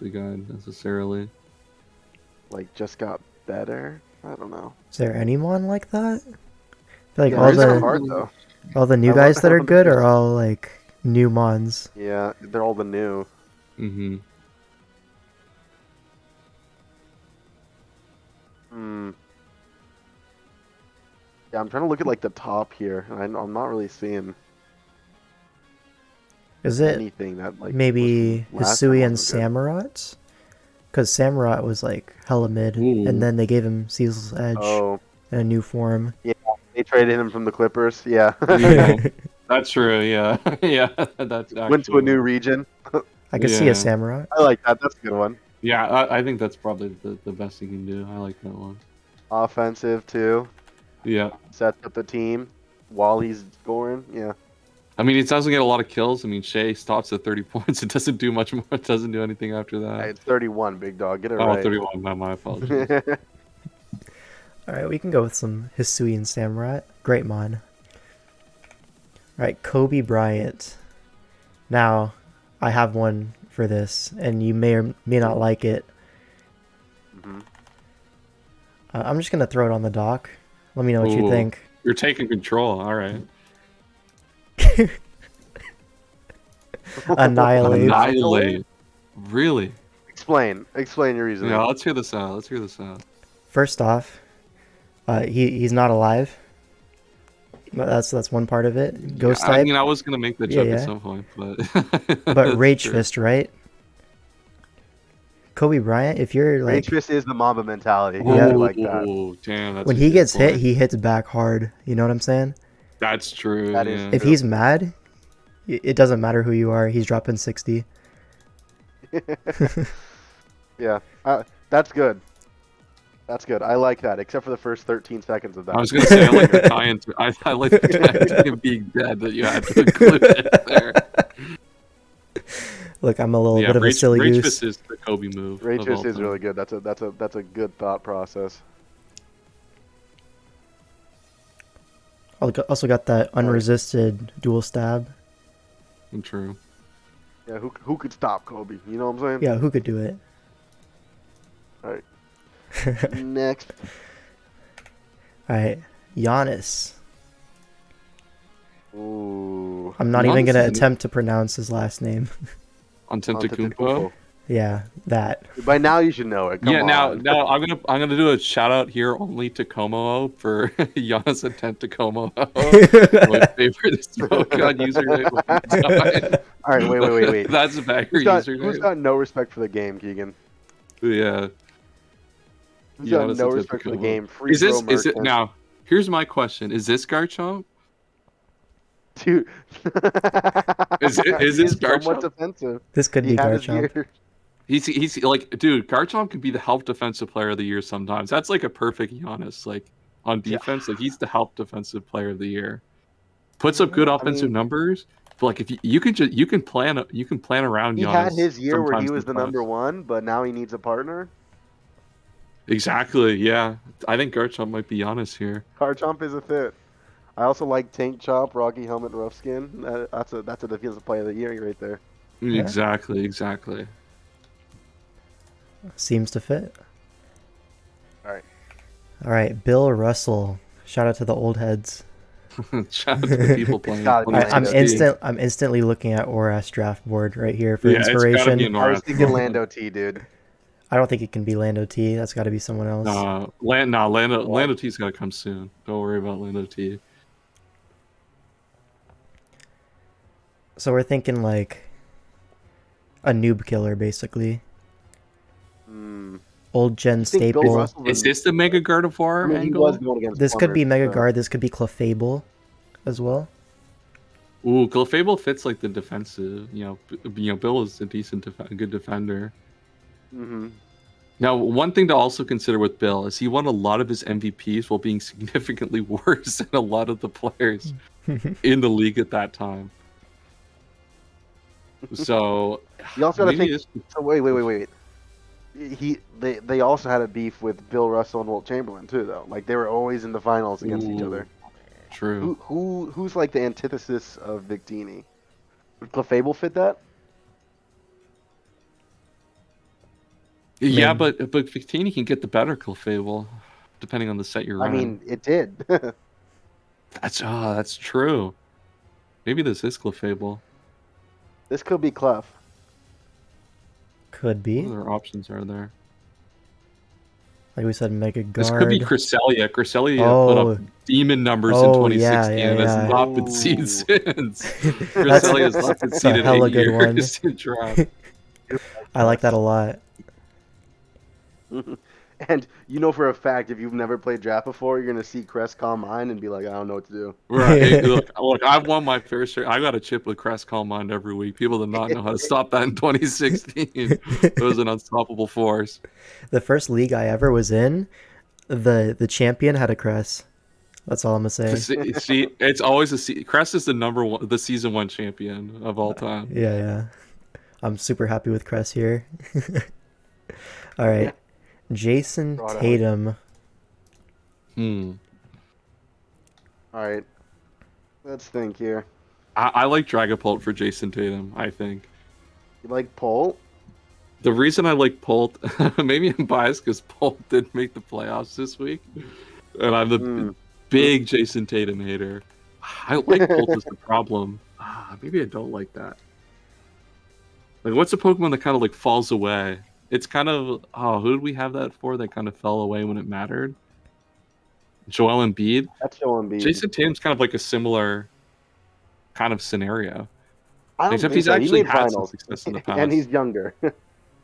S2: guy necessarily.
S3: Like just got better. I don't know.
S1: Is there any mon like that? I feel like
S3: Yeah,
S1: all
S3: it's
S1: the
S3: hard though.
S1: all the new
S3: I
S1: guys that are
S3: wonder
S1: good
S3: if
S1: are all like new mons.
S3: Yeah, they're all the new.
S2: Mm-hmm.
S3: Yeah, I'm trying to look at like the top here, and I'm not really seeing
S1: Is it
S3: anything that like
S1: maybe
S3: was last time
S1: Hisui and
S3: wasn't good.
S1: Samurott? Because Samurott was like hella mid,
S2: Ooh.
S1: and then they gave him Cecil's Edge
S3: Oh,
S1: in a new form.
S3: they traded him from the Clippers. Yeah,
S2: Yeah, that's true. Yeah, yeah, that's actually
S3: went to a new region.
S1: I could see a
S2: Yeah.
S1: Samurott.
S3: I like that. That's a good one.
S2: Yeah, I think that's probably the best you can do. I like that one.
S3: Offensive too.
S2: Yeah,
S3: Sets up the team while he's scoring. Yeah.
S2: I mean, it doesn't get a lot of kills. I mean, Shea stops at 30 points. It doesn't do much more. It doesn't do anything after
S3: Hey,
S2: that.
S3: it's 31, big dog. Get it
S2: Oh,
S3: right.
S2: 31. Not my apologies.
S1: All right, we can go with some Hisui and Samurott. Great mon. All right, Kobe Bryant. Now, I have one for this, and you may or may not like it.
S3: Mhm.
S1: I'm just gonna throw it on the dock. Let me know what you
S2: Ooh.
S1: think.
S2: You're taking control. All right.
S1: Annihilate.
S2: Annihilate. Really?
S3: Explain your reasoning.
S2: Yeah, let's hear this out. Let's hear this out.
S1: First off, he's not alive. That's one part of it. Ghost
S2: Yeah, I
S1: type,
S2: mean, I was gonna make the
S1: Yeah,
S2: joke
S1: yeah.
S2: at some point, but
S1: but
S2: that's
S1: Rage
S2: true.
S1: Fist, right? Kobe Bryant, if you're like
S3: Rage Fist is the Mamba mentality.
S1: Yeah.
S3: Yeah, I like that.
S2: Ooh, damn, that's
S1: when
S2: a
S1: he
S2: good
S1: gets hit,
S2: point.
S1: he hits back hard. You know what I'm saying?
S2: That's true.
S3: That is
S2: yeah.
S1: If he's mad, it doesn't matter who you are. He's dropping 60.
S3: Yeah, that's good. That's good. I like that, except for the first 13 seconds of that.
S2: I was gonna say I like the tie-in. I like the tie-in to him being dead that you had to include it there.
S1: Look, I'm a little
S2: Yeah,
S1: bit of a silly
S2: Rage
S1: goose.
S2: Fist is the Kobe move.
S3: Rage
S2: of all
S3: Fist is
S2: time.
S3: really good. That's a good thought process.
S1: Also got that unresisted dual stab.
S2: True.
S3: Yeah, who could stop Kobe? You know what I'm saying?
S1: Yeah, who could do it?
S3: All right. Next.
S1: All right, Giannis.
S3: Ooh.
S1: I'm not
S2: Giannis
S1: even gonna
S2: is an-
S1: attempt to pronounce his last name.
S2: Antetokounmpo.
S1: Yeah, that.
S3: By now you should know it. Come
S2: Yeah,
S3: on.
S2: now I'm gonna do a shout out here only to Como for Giannis Antetokounmpo, my favorite Smokeon username of all time.
S3: All right, wait.
S2: That's a banger
S3: Who's
S2: username.
S3: got no respect for the game, Keegan?
S2: Yeah.
S3: Who's got
S2: Giannis
S3: no respect for the
S2: Antetokounmpo.
S3: game? Free
S2: Is
S3: throw
S2: it
S3: merchant.
S2: now? Here's my question: is this Garchomp?
S3: Dude.
S2: Is
S3: He
S2: this
S3: somewhat
S2: Garchomp?
S3: defensive.
S1: This could
S3: He
S1: be
S3: had his
S1: Garchomp.
S3: year.
S2: He's like, dude, Garchomp could be the help defensive player of the year sometimes. That's like a perfect Giannis. Like on defense, like he's the help defensive player of the year. Puts up good offensive numbers, but like if you can plan around
S3: He
S2: Giannis.
S3: had his year where he
S2: sometimes
S3: was
S2: in
S3: the
S2: playoffs.
S3: number one, but now he needs a partner.
S2: Exactly. Yeah, I think Garchomp might be Giannis here.
S3: Garchomp is a fit. I also like Tank Chop, Rocky Helmet, Rough Skin. That's a defensive player of the year right there.
S1: Yeah.
S2: Exactly.
S1: Seems to fit.
S3: All
S1: All right, Bill Russell. Shout out to the old heads.
S2: Shout out to the people playing.
S3: Gotta be
S1: I'm
S3: Lando.
S1: I'm instantly looking at Oras draft board right here for
S2: Yeah, it's gotta
S1: inspiration.
S2: be an
S3: I was
S2: Oras.
S3: thinking Lando T, dude.
S1: I don't think it can be Lando T. That's got to be someone else.
S2: Lando T's gotta come soon. Don't worry about Lando T.
S1: So we're thinking like a noob killer, basically. Old gen
S3: I think Bill
S1: staple.
S3: Russell's
S2: Is this the Mega Gardevoir
S3: he
S2: angle?
S3: was going against
S1: This could be
S3: Plumber,
S1: Mega
S3: so-
S1: Guard. This could be Clefable as well.
S2: Ooh, Clefable fits like the defensive. Bill is a good defender.
S3: Mhm.
S2: Now, one thing to also consider with Bill is he won a lot of his MVPs while being significantly worse than a lot of the players in the league at that time. So
S3: You also got to
S2: maybe
S3: think.
S2: this-
S3: So wait. They also had a beef with Bill Russell and Wilt Chamberlain too, though. Like they were always in the finals against each
S2: Ooh,
S3: other.
S2: True.
S3: Who's like the antithesis of Victini? Would Clefable fit that?
S2: Yeah,
S1: Man.
S2: but Victini can get the better Clefable, depending on the set you're
S3: I
S2: running.
S3: mean, it did.
S2: That's true. Maybe this is Clefable.
S3: This could be Clef.
S1: Could be.
S2: What other options are there?
S1: Like we said, Mega Guard.
S2: This could be Cresselia. Cresselia put
S1: Oh.
S2: up demon numbers in
S1: Oh,
S2: 2016
S1: yeah,
S2: and has
S1: yeah.
S2: not been seen
S3: Ooh.
S2: since. Cresselia has not been
S1: That's
S2: seen
S1: a
S2: in
S1: hella
S2: 8
S1: good
S2: years in draft.
S1: I like that a lot.
S3: And you know for a fact, if you've never played draft before, you're gonna see Crest Calm Mind and be like, I don't know what to do.
S2: Right. Hey, look, I've won my fair share. I got a chip with Crest Calm Mind every week. People did not know how to stop that in 2016. It was an unstoppable force.
S1: The first league I ever was in, the champion had a crest. That's all I'm gonna say.
S2: See, it's always Crest is the season 1 champion of all time.
S1: Yeah. I'm super happy with Crest here. All right. Jason
S3: Brought out.
S1: Tatum.
S3: All right, let's think here.
S2: I like Dragapult for Jason Tatum, I think.
S3: You like Pole?
S2: The reason I like Polt, maybe I'm biased because Polt didn't make the playoffs this week, and I'm the big Jason Tatum hater. I like Polt as the problem. Maybe I don't like that. Like, what's a Pokemon that kind of like falls away? It's kind of who did we have that for? That kind of fell away when it mattered. Joel Embiid.
S3: That's Joel Embiid.
S2: Jason Tatum's kind of like a similar kind of scenario.
S3: I don't
S2: Except
S3: think
S2: he's
S3: so. He
S2: actually
S3: made
S2: had some
S3: finals.
S2: success in the past.
S3: And he's younger.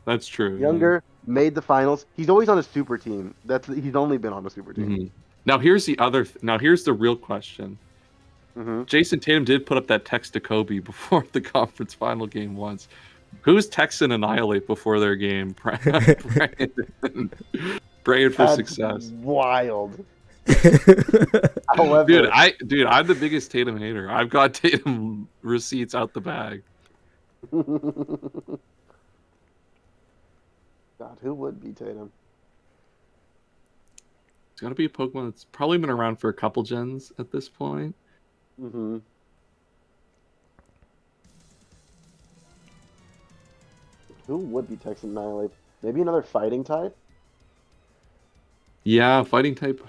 S2: That's true. yeah.
S3: Younger, made the finals. He's always on a super team. He's only been on a super team.
S2: Mhm. Now here's the real question.
S3: Mm-hmm.
S2: Jason Tatum did put up that text to Kobe before the conference final game once. Who's texting Annihilate before their game? Praying for success.
S3: Wild. However,
S2: Dude, I'm the biggest Tatum hater. I've got Tatum receipts out the bag.
S3: God, who would be Tatum?
S2: It's got to be a Pokemon that's probably been around for a couple gens at this point.
S3: Mm-hmm. Who would be Texas Annihilate? Maybe another fighting type?
S2: Yeah, fighting type.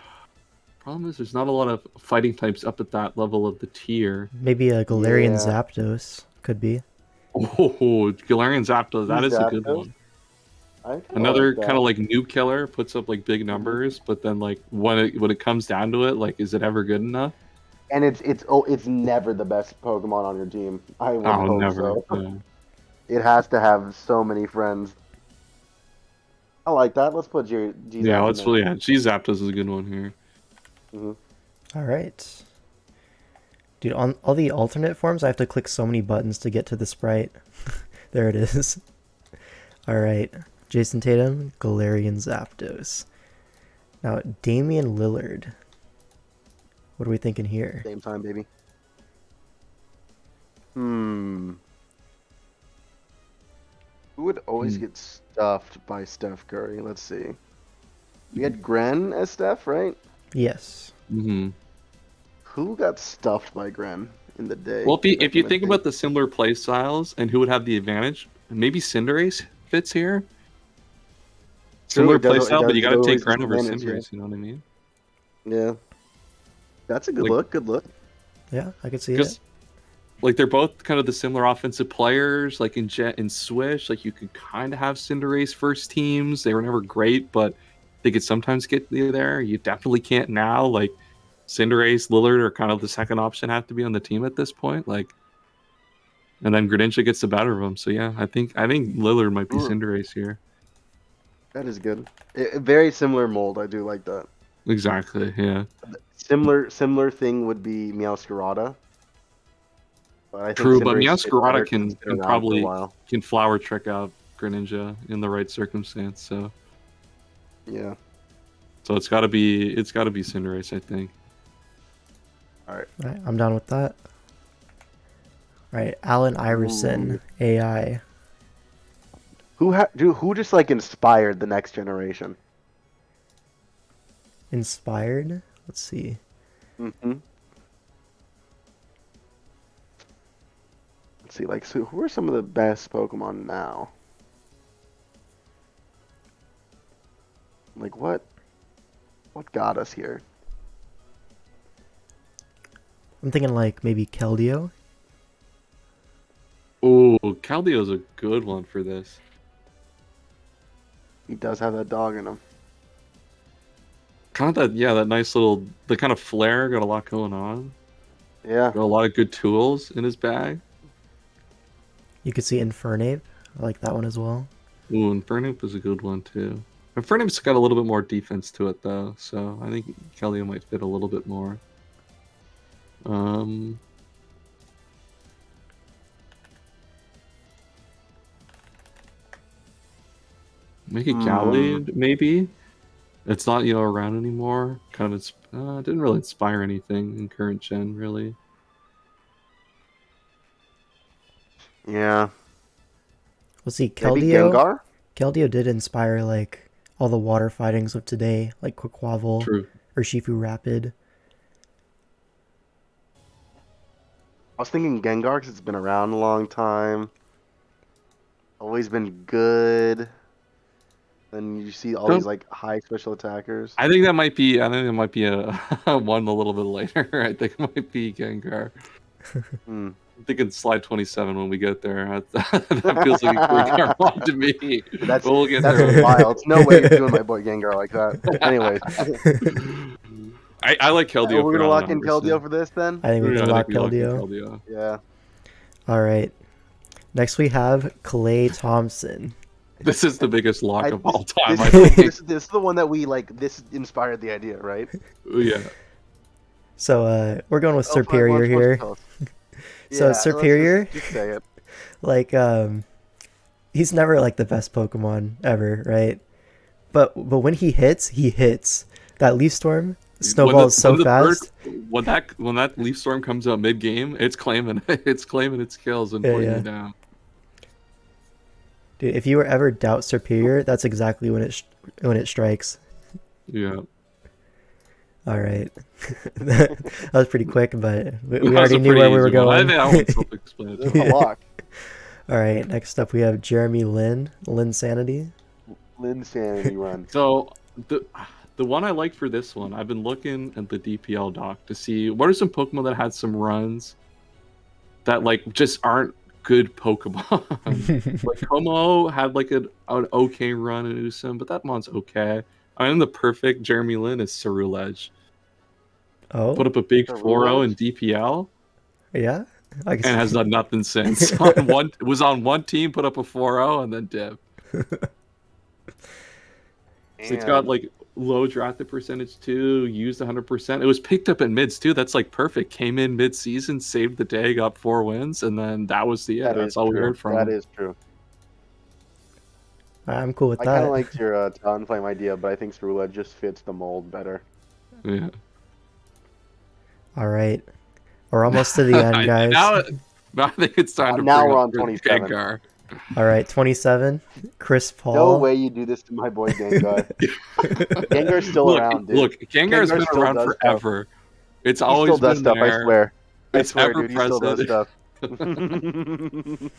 S2: Problem is, there's not a lot of fighting types up at that level of the tier.
S1: Maybe a Galarian
S3: Yeah.
S1: Zapdos could be.
S2: Oh, Galarian Zapdos, that is a good
S3: Zapdos?
S2: one.
S3: I kinda
S2: Another
S3: like that.
S2: kind of like noob killer, puts up like big numbers, but then like when it comes down to it, like is it ever good enough?
S3: And it's never the best Pokemon on your team. I would
S2: Oh,
S3: hope
S2: never.
S3: so.
S2: Yeah.
S3: It has to have so many friends. I like that. Let's put G
S2: Yeah, let's really. Yeah, Zapdos is a good one here.
S1: All right. Dude, on all the alternate forms, I have to click so many buttons to get to the sprite. There it is. All right. Jason Tatum, Galarian Zapdos. Now, Damian Lillard. What are we thinking here?
S3: Same time, baby. Who would always get stuffed by Steph Curry? Let's see. We had Gren as Steph, right?
S1: Yes.
S2: Mm-hmm.
S3: Who got stuffed by Gren in the day?
S2: Well, if you think about the similar play styles and who would have the advantage, maybe Cinderace fits here. Similar play style, but you got to take Gren over Cinderace. You know what I mean?
S3: Yeah. That's a good look. Good look.
S1: Yeah, I could see it.
S2: Like they're both kind of the similar offensive players. Like in Swish, like you could kind of have Cinderace first teams. They were never great, but they could sometimes get you there. You definitely can't now. Like Cinderace, Lillard are kind of the second option, have to be on the team at this point. Like, and then Greninja gets the better of them. So yeah, I think Lillard might be Cinderace here.
S3: That is good. Very similar mold. I do like that.
S2: Exactly. Yeah.
S3: Similar thing would be Meowscarada.
S2: True, but Meowscarada can probably flower trick out Greninja in the right circumstance. So
S3: yeah.
S2: So it's got to be Cinderace, I think.
S3: All right,
S1: I'm done with that. All right, Allan Iverson, AI.
S3: Who just like inspired the next generation?
S1: Inspired? Let's see.
S3: Let's see, like, so who are some of the best Pokemon now? Like, what got us here?
S1: I'm thinking like maybe Keldeo.
S2: Oh, Keldeo's a good one for this.
S3: He does have that dog in him.
S2: Kind of that nice little, the kind of flair, got a lot going on.
S3: Yeah.
S2: Got a lot of good tools in his bag.
S1: You could see Infernape. I like that one as well.
S2: Ooh, Infernape is a good one too. Infernape's got a little bit more defense to it though, so I think Keldeo might fit a little bit more. Make it Gallade, maybe. It's not around anymore. Kind of didn't really inspire anything in current gen, really.
S3: Yeah.
S1: Let's see,
S3: Gengar?
S1: Keldeo did inspire like all the water fightings of today, like Quaquaval or Shifu Rapid.
S3: I was thinking Gengar because it's been around a long time. Always been good. Then you see all these like high special attackers.
S2: I think that might be a one a little bit later. I think it might be Gengar. I'm thinking slide 27 when we get there. That feels like a quick Garchomp to me.
S3: That's
S2: there.
S3: wild. No way you're doing my boy Gengar like that. Anyways.
S2: I like Keldeo.
S3: We're gonna lock in Keldeo for this then?
S1: I think we can lock Keldeo.
S3: Yeah.
S1: All right. Next we have Klay Thompson.
S2: This is the biggest lock of all time.
S3: This is the one that we like. This inspired the idea, right?
S2: Yeah.
S1: So we're going with Superior here. So Superior,
S3: just say it.
S1: Like he's never like the best Pokemon ever, right? But when he hits. That Leaf Storm snowballs so fast.
S2: When that Leaf Storm comes out mid game, it's claiming its kills and putting you down.
S1: Dude, if you were ever doubt superior, that's exactly when it strikes.
S2: Yeah.
S1: All right. That was pretty quick, but we
S2: That was
S1: already
S2: a
S1: knew where
S2: pretty
S1: we were
S2: easy one. I
S1: going.
S2: think that one's self-explanatory.
S3: There's a lock.
S1: All right, next up we have Jeremy Lin Sanity.
S3: Linsanity run.
S2: So the one I like for this one, I've been looking at the DPL doc to see what are some Pokemon that had some runs that like just aren't good Pokemon. Like Como had like an okay run in Usum, but that mon's okay. I mean, the perfect Jeremy Lin is Cerulege.
S1: Oh,
S2: Put up a big
S3: Cerulege?
S2: 4-0 in DPL
S1: yeah. I guess.
S2: and has done nothing since. Was on one team, put up a 4-0, and then dip. So it's got like low drafted percentage too, used 100%. It was picked up in mids too. That's like perfect. Came in mid season, saved the day, got 4 wins, and then that was the end. That's all we heard from
S3: That
S2: him.
S3: is true.
S1: I'm cool with
S3: I
S1: that.
S3: kind of liked your Talonflame idea, but I think Cerulege just fits the mold better.
S2: Yeah.
S1: All right. We're almost to the end, guys.
S2: Now I think it's time to
S3: Now
S2: bring
S3: we're
S2: up
S3: on 27.
S2: Gengar.
S1: All right, 27. Chris Paul.
S3: No way you do this to my boy Gengar. Gengar's still around, dude.
S2: Look, Gengar's
S3: Gengar
S2: been
S3: still
S2: around
S3: does
S2: forever. It's
S3: He
S2: always
S3: still does
S2: been
S3: stuff,
S2: there.
S3: I swear.
S2: It's
S3: I swear,
S2: ever
S3: dude, he still does
S2: present.
S3: stuff.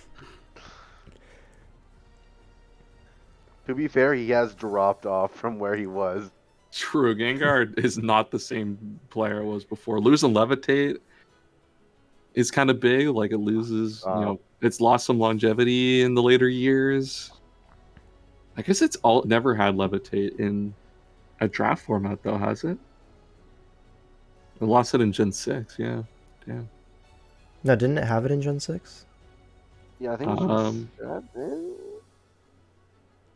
S3: To be fair, he has dropped off from where he was.
S2: True, Gengar is not the same player it was before. Losing Levitate is kind of big. Like it loses, it's lost some longevity in the later years. I guess it's never had Levitate in a draft format though, has it? It lost it in Gen 6, yeah. Damn.
S1: No, didn't it have it in Gen 6?
S3: Yeah, I think it's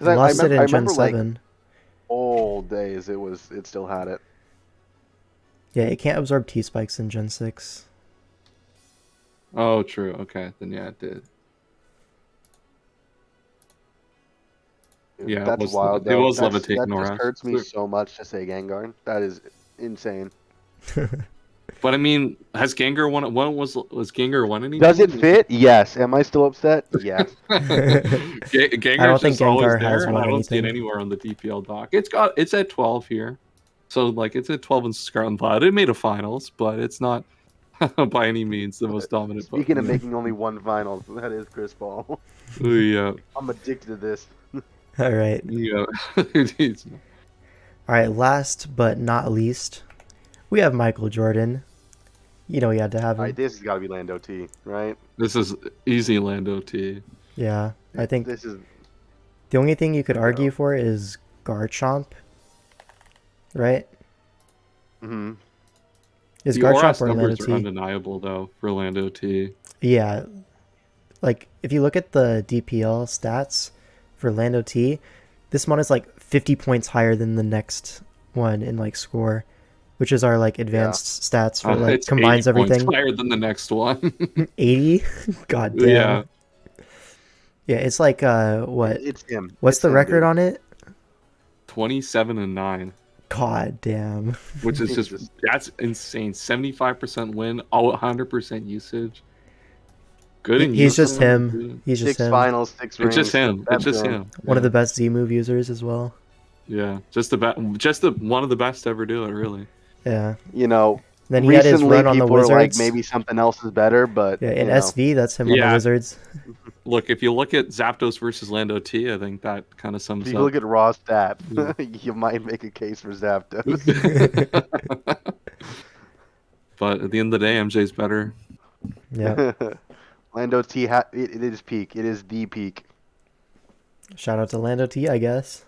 S1: It lost it in
S3: I
S1: Gen
S3: remember
S1: 7.
S3: like old days it still had it.
S1: Yeah, it can't absorb T-spikes in Gen 6.
S2: Oh, true. Okay, then yeah, it did.
S3: Dude,
S2: Yeah,
S3: that's
S2: it was,
S3: wild.
S2: It
S3: Though.
S2: was
S3: That
S2: Levitate North.
S3: just hurts me so much to say Gengar. That is insane.
S2: But I mean, has Gengar won? Was Gengar won anything?
S3: Does it fit? Yes. Am I still upset? Yes.
S2: Gengar's
S1: I don't think
S2: just always
S1: Gengar has
S2: there, and
S1: won
S2: I don't see it
S1: anything.
S2: anywhere on the DPL doc. It's at 12 here, so like it's at 12 in Scarlet and Violet. It made a finals, but it's not by any means the most dominant.
S3: Speaking of
S2: Pokemon.
S3: making only one finals, that is Chris Paul.
S2: Yeah,
S3: I'm addicted to this.
S1: All right.
S2: yeah.
S1: All right, last but not least, we have Michael Jordan. You know, you had to have him.
S3: Alright, this has got to be Lando T, right?
S2: This is easy Lando T.
S1: Yeah, I think
S3: This is
S1: the only thing you could argue for is Garchomp, right?
S3: mm-hmm.
S1: Is
S2: The
S1: Garchomp
S2: ORAS
S1: or Lando
S2: numbers are
S1: T?
S2: undeniable though for Lando T.
S1: Yeah, like if you look at the DPL stats for Lando T, this one is like 50 points higher than the next one in like score, which is our like advanced stats for like
S2: It's
S1: combines
S2: 80 points
S1: everything.
S2: higher than the next one.
S1: 80? God damn.
S2: Yeah.
S1: Yeah, it's like what?
S3: It's him.
S1: What's
S3: It's
S1: the
S3: him,
S1: record
S3: dude.
S1: on it?
S2: 27-9,
S1: God damn.
S2: which is
S3: Jesus.
S2: just that's insane. 75% win, 100% usage. Good in
S1: He's just
S2: usage.
S1: him. He's just
S3: 6
S1: him.
S3: finals, 6
S2: It's
S3: rings.
S2: just him.
S3: That's
S2: It's just him.
S1: One of
S2: Yeah.
S1: the best Z move users as well.
S2: Yeah, just one of the best to ever do it. Really.
S1: Yeah.
S3: You know,
S1: Then he had his
S3: recently
S1: run on the
S3: people are like
S1: Wizards.
S3: maybe something else is better, but
S1: Yeah, in
S3: you know.
S1: SV, that's him on
S2: Yeah.
S1: the Wizards.
S2: Look, if you look at Zapdos versus Lando T, I think that kind of sums
S3: If you
S2: up.
S3: look at raw stats,
S2: Yeah.
S3: you might make a case for Zapdos.
S2: But at the end of the day, MJ's better.
S1: Yeah.
S3: Lando T, it is peak. It is the peak.
S1: Shout out to Lando T, I guess.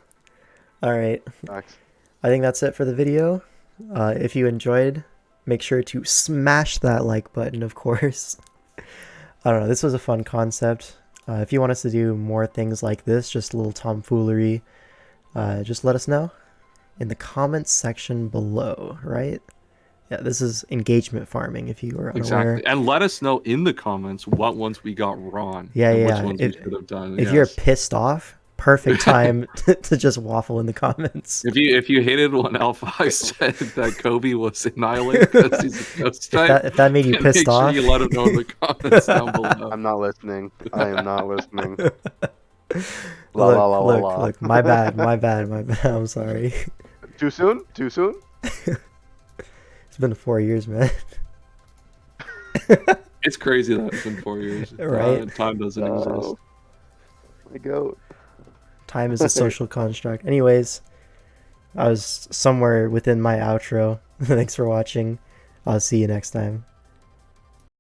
S1: All right.
S3: Facts.
S1: I think that's it for the video. If you enjoyed, make sure to smash that like button, of course. I don't know. This was a fun concept. If you want us to do more things like this, just a little tomfoolery, just let us know in the comments section below, right? Yeah, this is engagement farming, if you were unaware.
S2: Exactly. And let us know in the comments what ones we got wrong.
S1: Yeah,
S2: and
S1: yeah.
S2: Which ones we should have done.
S1: If you're pissed off, perfect time to just waffle in the comments.
S2: If you hated when Alpha said that Kobe was annihilated because he's a ghost type,
S1: If that made you
S2: make
S1: pissed
S2: sure
S1: off,
S2: you let him know in the comments down below.
S3: I'm not listening. I am not listening. La la la la
S1: Look,
S3: la.
S1: look. My bad. My bad. My bad. I'm sorry.
S3: Too soon? Too soon?
S1: It's been 4 years, man.
S2: It's crazy that it's been 4 years.
S1: Right.
S2: Time doesn't exist.
S3: My goat.
S1: Time is a social construct. Anyways, I was somewhere within my outro. Thanks for watching. I'll see you next time.